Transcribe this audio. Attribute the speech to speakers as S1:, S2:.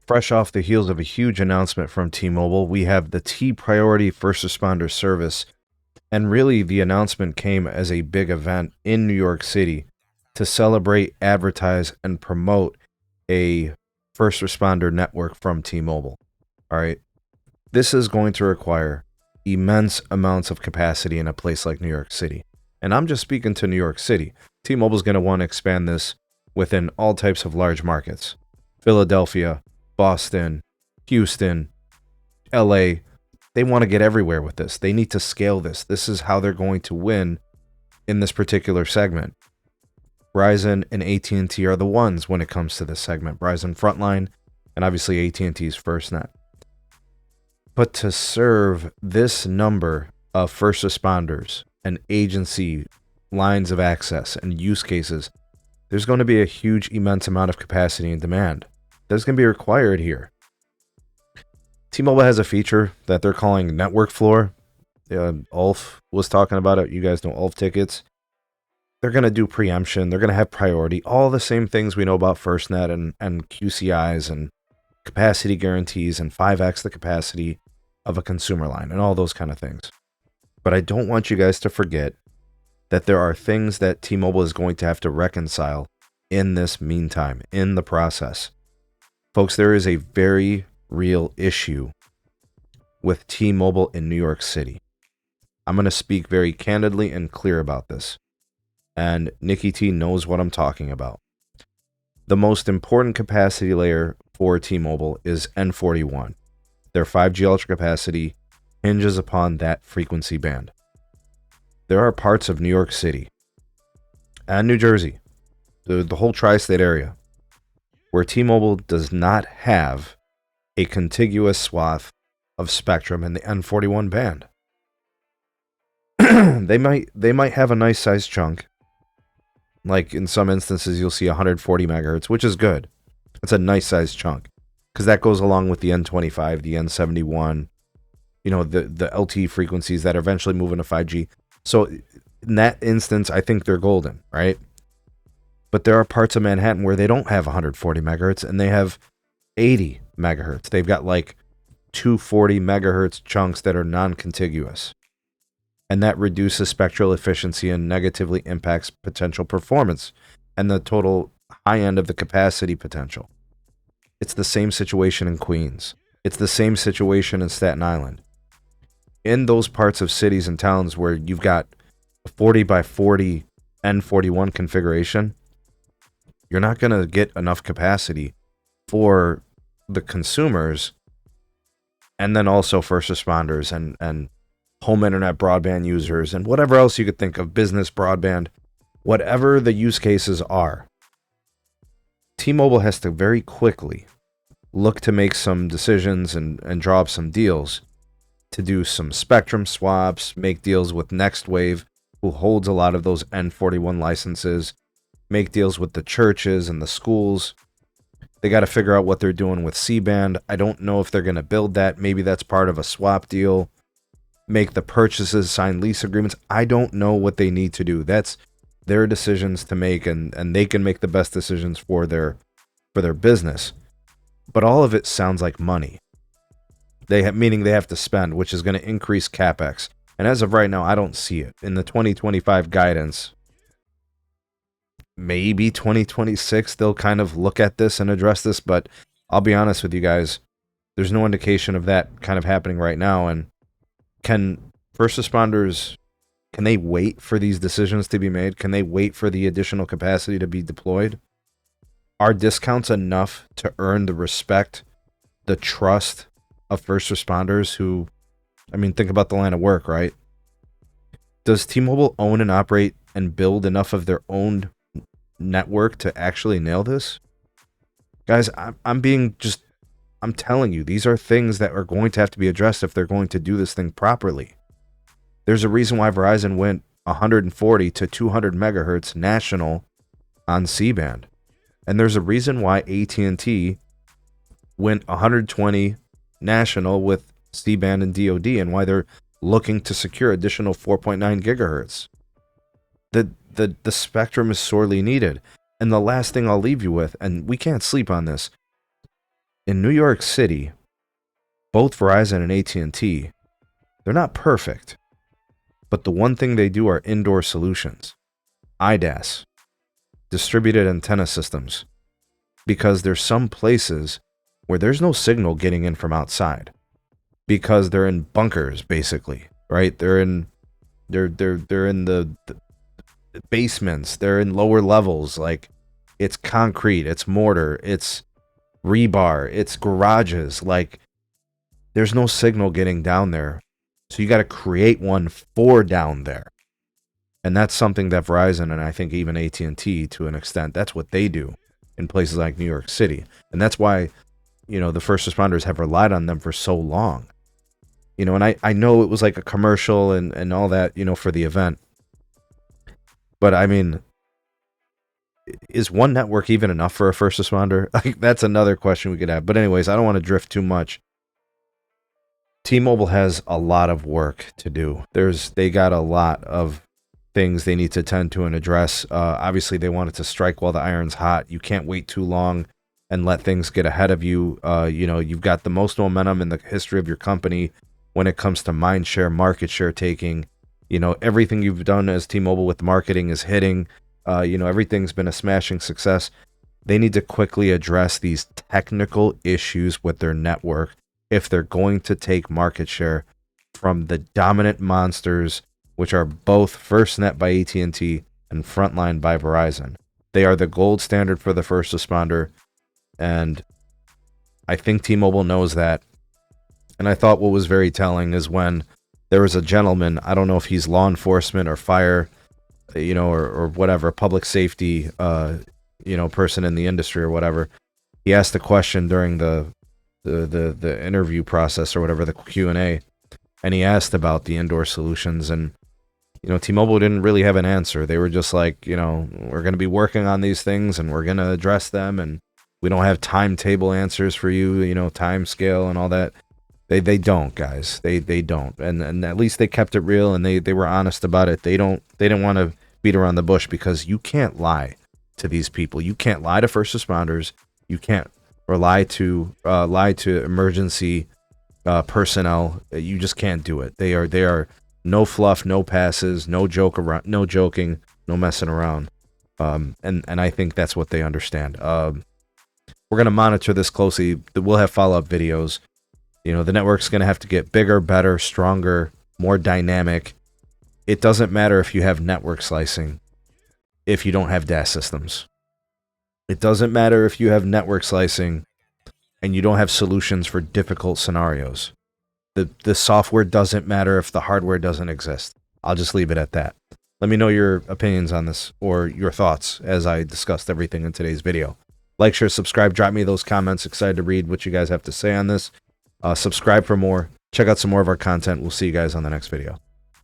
S1: Fresh off the heels of a huge announcement from T-Mobile, we have the T-Priority First Responder Service. And really, the announcement came as a big event in New York City to celebrate, advertise, and promote a first responder network from T-Mobile. All right. This is going to require immense amounts of capacity in a place like New York City. And I'm just speaking to New York City. T-Mobile is going to want to expand this within all types of large markets. Philadelphia, Boston, Houston, LA. They want to get everywhere with this. They need to scale this. This is how they're going to win in this particular segment. Verizon and AT&T are the ones when it comes to this segment. Verizon Frontline and obviously AT&T's FirstNet. But to serve this number of first responders and agency lines of access and use cases, there's going to be a huge, immense amount of capacity and demand that's going to be required here. T-Mobile has a feature that they're calling Network Floor. Ulf was talking about it. You guys know Ulf tickets. They're going to do preemption. They're going to have priority. All the same things we know about FirstNet and QCIs and capacity guarantees and 5x the capacity of a consumer line and all those kind of things. But I don't want you guys to forget that there are things that T-Mobile is going to have to reconcile in this meantime, in the process. Folks, there is a very real issue with T-Mobile in New York City. I'm going to speak very candidly and clear about this. And Nikki T knows what I'm talking about. The most important capacity layer for T-Mobile is N41. Their 5G Ultra capacity hinges upon that frequency band. There are parts of New York City and New Jersey, the whole tri-state area, where T-Mobile does not have a contiguous swath of spectrum in the N41 band. They might have a nice sized chunk. Like in some instances, you'll see 140 megahertz, which is good. It's a nice sized chunk because that goes along with the N25, the N71, the LTE frequencies that eventually move into 5G. So in that instance, I think they're golden, right? But there are parts of Manhattan where they don't have 140 megahertz and they have 80 megahertz. They've got like 240 megahertz chunks that are non-contiguous. And that reduces spectral efficiency and negatively impacts potential performance and the total high end of the capacity potential. It's the same situation in Queens. It's the same situation in Staten Island. In those parts of cities and towns where you've got a 40 by 40 N41 configuration, you're not going to get enough capacity for the consumers and then also first responders and home internet broadband users and whatever else you could think of, business broadband, whatever the use cases are. T-Mobile has to very quickly look to make some decisions and draw up some deals to do some spectrum swaps, make deals with NextWave, who holds a lot of those N41 licenses, make deals with the churches and the schools. They got to figure out what they're doing with C-band. I don't know if they're going to build that. Maybe that's part of a swap deal. Make the purchases, sign lease agreements. I don't know what they need to do. That's their decisions to make, and they can make the best decisions for their business. But all of it sounds like money. Meaning they have to spend, which is going to increase CapEx. And as of right now, I don't see it. In the 2025 guidance, maybe 2026, they'll kind of look at this and address this. But I'll be honest with you guys, there's no indication of that kind of happening right now. And can first responders, can they wait for these decisions to be made? Can they wait for the additional capacity to be deployed? Are discounts enough to earn the respect, the trust of first responders who, think about the line of work, right? Does T-Mobile own and operate and build enough of their own network to actually nail this? Guys, I'm telling you, these are things that are going to have to be addressed if they're going to do this thing properly. There's a reason why Verizon went 140 to 200 megahertz national on C-band. And there's a reason why AT&T went 120 national with C-band and DoD, and why they're looking to secure additional 4.9 gigahertz. The spectrum is sorely needed. And the last thing I'll leave you with, and we can't sleep on this, in New York City, both Verizon and AT&T, they're not perfect. But the one thing they do are indoor solutions. IDAS, distributed antenna systems. Because there's some places where there's no signal getting in from outside. Because they're in bunkers, basically, right? They're in the basements, they're in lower levels, like it's concrete, it's mortar, it's rebar, it's garages, like there's no signal getting down there. So you got to create one for down there. And that's something that Verizon and I think even AT&T to an extent, that's what they do in places like New York City. And that's why, you know, the first responders have relied on them for so long. You know, and I know it was like a commercial and all that, you know, for the event. But I mean, is one network even enough for a first responder? Like, that's another question we could have. But anyways, I don't want to drift too much. T-Mobile has a lot of work to do. They got a lot of things they need to tend to and address. Obviously, they wanted to strike while the iron's hot. You can't wait too long and let things get ahead of you. You know, you've got the most momentum in the history of your company when it comes to mind share, market share taking. You know, everything you've done as T-Mobile with marketing is hitting. You know, everything's been a smashing success. They need to quickly address these technical issues with their network if they're going to take market share from the dominant monsters, which are both FirstNet by AT&T and Frontline by Verizon. They are the gold standard for the first responder, and I think T-Mobile knows that. And I thought what was very telling is when there was a gentleman, I don't know if he's law enforcement or fire, you know, or whatever, public safety, you know, person in the industry or whatever. He asked a question during the interview process or whatever, the Q&A, and he asked about the indoor solutions, and you know, T-Mobile didn't really have an answer. They were just like, you know, we're going to be working on these things and we're going to address them, and we don't have timetable answers for you, you know, time scale and all that. They don't, guys. They don't. And at least they kept it real, and they were honest about it. They didn't want to beat around the bush, because you can't lie to these people. You can't lie to first responders. You can't lie to emergency personnel. You just can't do it. They are no fluff, no passes, no joking, no messing around. And I think that's what they understand. We're going to monitor this closely. We'll have follow-up videos. You know, the network's going to have to get bigger, better, stronger, more dynamic. It doesn't matter if you have network slicing if you don't have DAS systems. It doesn't matter if you have network slicing and you don't have solutions for difficult scenarios. The software doesn't matter if the hardware doesn't exist. I'll just leave it at that. Let me know your opinions on this or your thoughts as I discussed everything in today's video. Like, share, subscribe, drop me those comments. Excited to read what you guys have to say on this. Subscribe for more. Check out some more of our content. We'll see you guys on the next video.